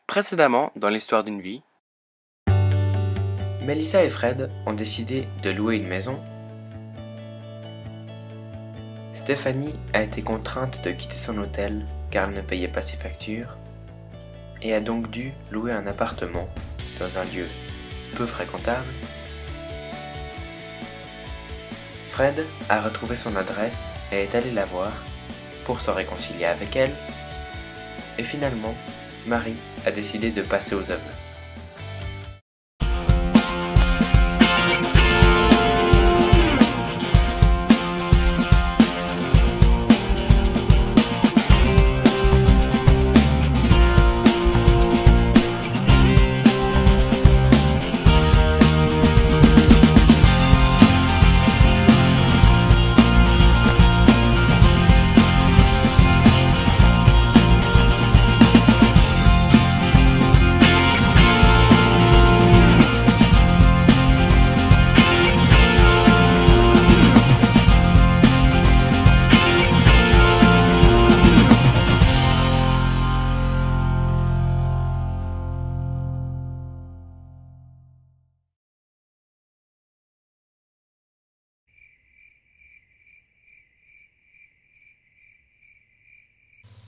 Précédemment, dans l'histoire d'une vie, Melissa et Fred ont décidé de louer une maison. Stéphanie a été contrainte de quitter son hôtel car elle ne payait pas ses factures et a donc dû louer un appartement dans un lieu peu fréquentable. Fred a retrouvé son adresse et est allé la voir pour se réconcilier avec elle. Et finalement, Marie a décidé de passer aux aveux.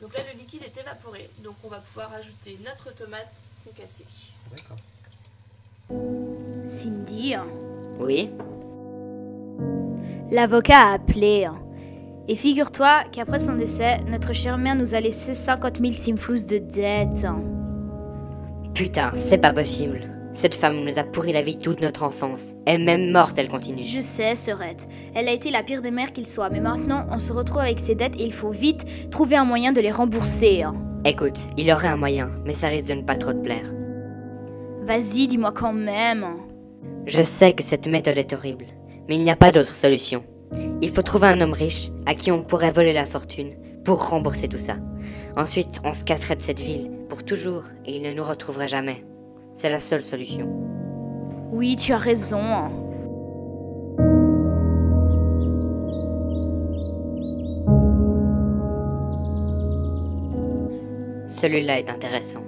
Donc là, le liquide est évaporé, donc on va pouvoir ajouter notre tomate concassée. D'accord. Cindy, Oui? l'avocat a appelé. Et figure-toi qu'après son décès, notre chère mère nous a laissé 50 000 simflous de dettes. Putain, c'est pas possible. Cette femme nous a pourri la vie toute notre enfance. Et même morte, elle continue. Je sais, Serette. Elle a été la pire des mères qu'il soit, mais maintenant, on se retrouve avec ses dettes et il faut vite trouver un moyen de les rembourser. Écoute, il y aurait un moyen, mais ça risque de ne pas trop te plaire. Vas-y, dis-moi quand même. Je sais que cette méthode est horrible, mais il n'y a pas d'autre solution. Il faut trouver un homme riche à qui on pourrait voler la fortune pour rembourser tout ça. Ensuite, on se casserait de cette ville pour toujours et il ne nous retrouverait jamais. C'est la seule solution. Oui, tu as raison. Celui-là est intéressant.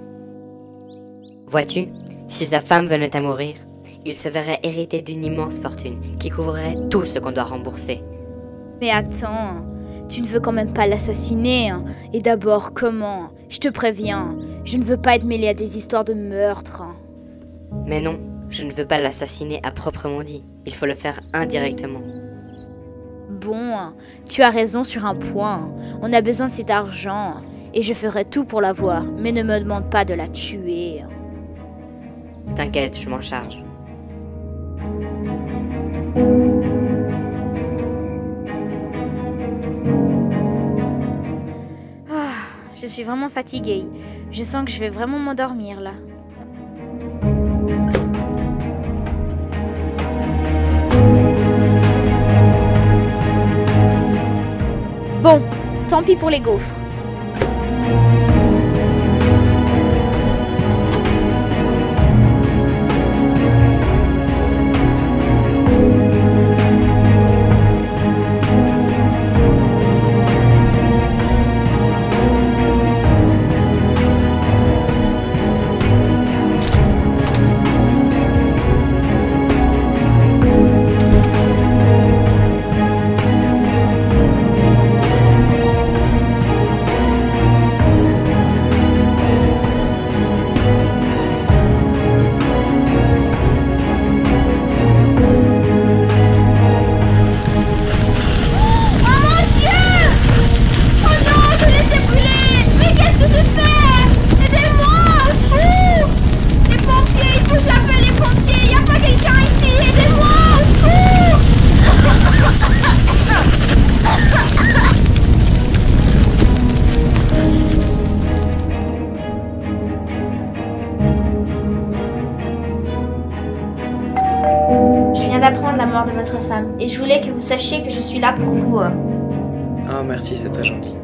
Vois-tu, si sa femme venait à mourir, il se verrait hériter d'une immense fortune qui couvrirait tout ce qu'on doit rembourser. Mais attends, tu ne veux quand même pas l'assassiner. Et d'abord, comment? Je te préviens, je ne veux pas être mêlée à des histoires de meurtre. Mais non, je ne veux pas l'assassiner à proprement dit. Il faut le faire indirectement. Bon, tu as raison sur un point. On a besoin de cet argent. Et je ferai tout pour l'avoir, mais ne me demande pas de la tuer. T'inquiète, je m'en charge. Je suis vraiment fatiguée. Je sens que je vais vraiment m'endormir là. Bon, tant pis pour les gaufres. D'apprendre la mort de votre femme et je voulais que vous sachiez que je suis là pour vous. Ah, merci, c'est très gentil.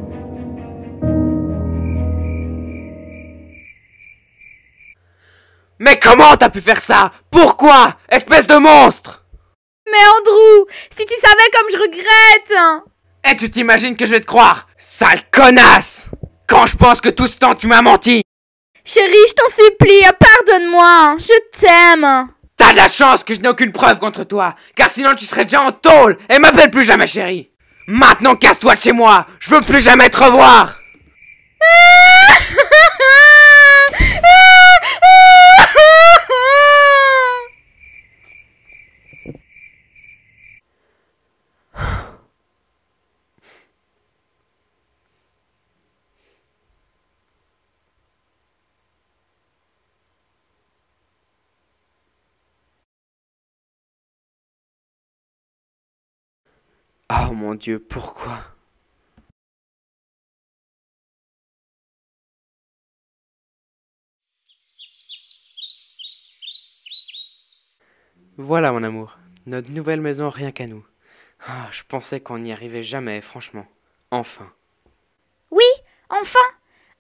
Mais comment t'as pu faire ça? Pourquoi? Espèce de monstre! Mais Andrew, si tu savais comme je regrette! Et tu t'imagines que je vais te croire? Sale connasse! Quand je pense que tout ce temps tu m'as menti! Chérie, je t'en supplie, pardonne-moi. Je t'aime. T'as de la chance que je n'ai aucune preuve contre toi, car sinon tu serais déjà en tôle et m'appelle plus jamais chérie. Maintenant casse-toi de chez moi, je veux plus jamais te revoir. Oh mon Dieu, pourquoi? Voilà mon amour, notre nouvelle maison rien qu'à nous. Ah, je pensais qu'on n'y arrivait jamais, franchement. Enfin. Oui, enfin.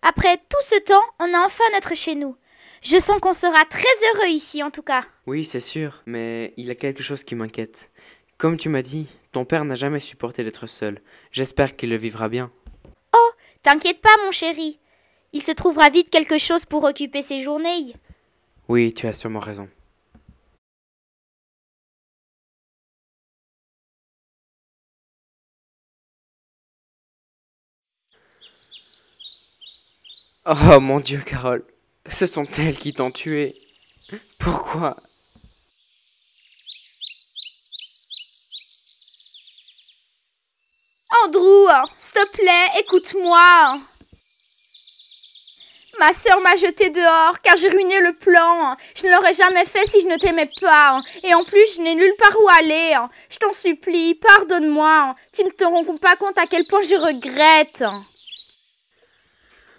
Après tout ce temps, on a enfin notre chez nous. Je sens qu'on sera très heureux ici en tout cas. Oui, c'est sûr, mais il y a quelque chose qui m'inquiète. Comme tu m'as dit, ton père n'a jamais supporté d'être seul. J'espère qu'il le vivra bien. T'inquiète pas mon chéri. Il se trouvera vite quelque chose pour occuper ses journées. Oui, tu as sûrement raison. Oh mon Dieu, Carole, ce sont elles qui t'ont tué. Pourquoi? Andrew, s'il te plaît, écoute-moi. Ma sœur m'a jeté dehors car j'ai ruiné le plan. Je ne l'aurais jamais fait si je ne t'aimais pas. Et en plus, je n'ai nulle part où aller. Je t'en supplie, pardonne-moi. Tu ne te rends pas compte à quel point je regrette.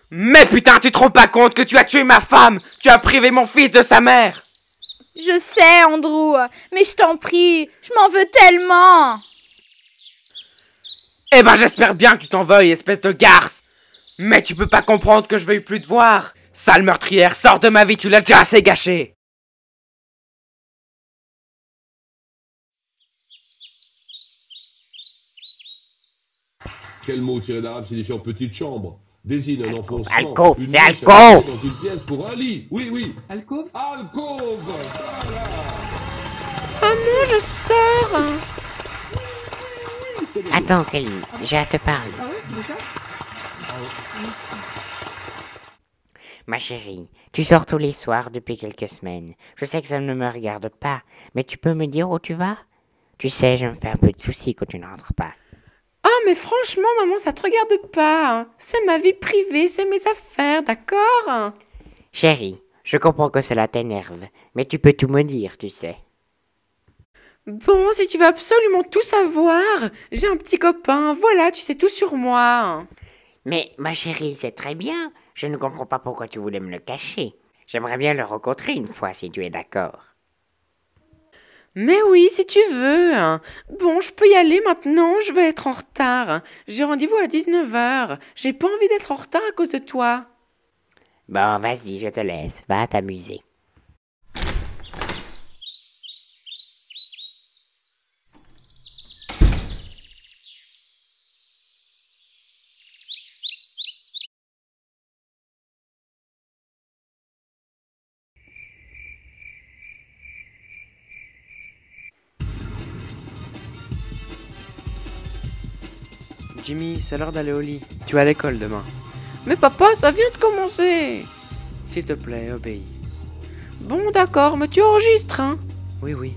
Mais putain, tu te rends pas compte que tu as tué ma femme? Tu as privé mon fils de sa mère? Je sais, Andrew, mais je t'en prie, je m'en veux tellement. Eh ben j'espère bien que tu t'en veuilles, espèce de garce. Mais tu peux pas comprendre que je veuille plus te voir. Sale meurtrière, sors de ma vie, tu l'as déjà assez gâché. Quel mot tiré d'arabe signifiant petite chambre désigne un enfoncement. Alcôve, une c'est niche alcôve. dans une pièce pour un lit. Oui, oui. Alcôve? Alcôve. Voilà. Je sors. Attends, Kelly, j'ai à te parler. Ah ouais, déjà? Ma chérie, tu sors tous les soirs depuis quelques semaines. Je sais que ça ne me regarde pas, mais tu peux me dire où tu vas? Tu sais, je me fais un peu de soucis quand tu ne rentres pas. Ah mais franchement maman, ça te regarde pas. C'est ma vie privée, c'est mes affaires, d'accord? Chérie, je comprends que cela t'énerve, mais tu peux tout me dire, tu sais. Bon, si tu veux absolument tout savoir, j'ai un petit copain, voilà, tu sais tout sur moi. Mais, ma chérie, c'est très bien. Je ne comprends pas pourquoi tu voulais me le cacher. J'aimerais bien le rencontrer une fois, si tu es d'accord. Mais oui, si tu veux. Bon, je peux y aller maintenant, je vais être en retard. J'ai rendez-vous à 19h. J'ai pas envie d'être en retard à cause de toi. Bon, vas-y, je te laisse. Va t'amuser. Jimmy, c'est l'heure d'aller au lit. Tu es à l'école demain. Mais papa, ça vient de commencer. S'il te plaît, obéis. Bon, d'accord, mais tu enregistres, hein? Oui, oui.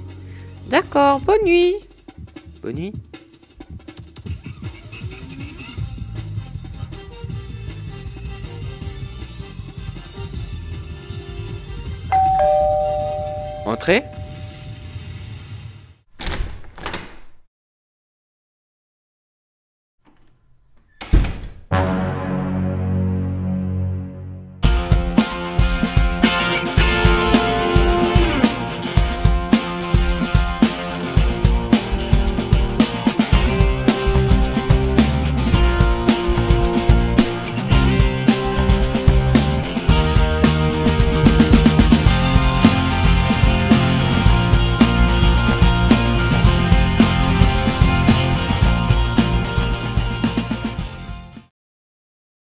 D'accord, bonne nuit. Bonne nuit. Entrez.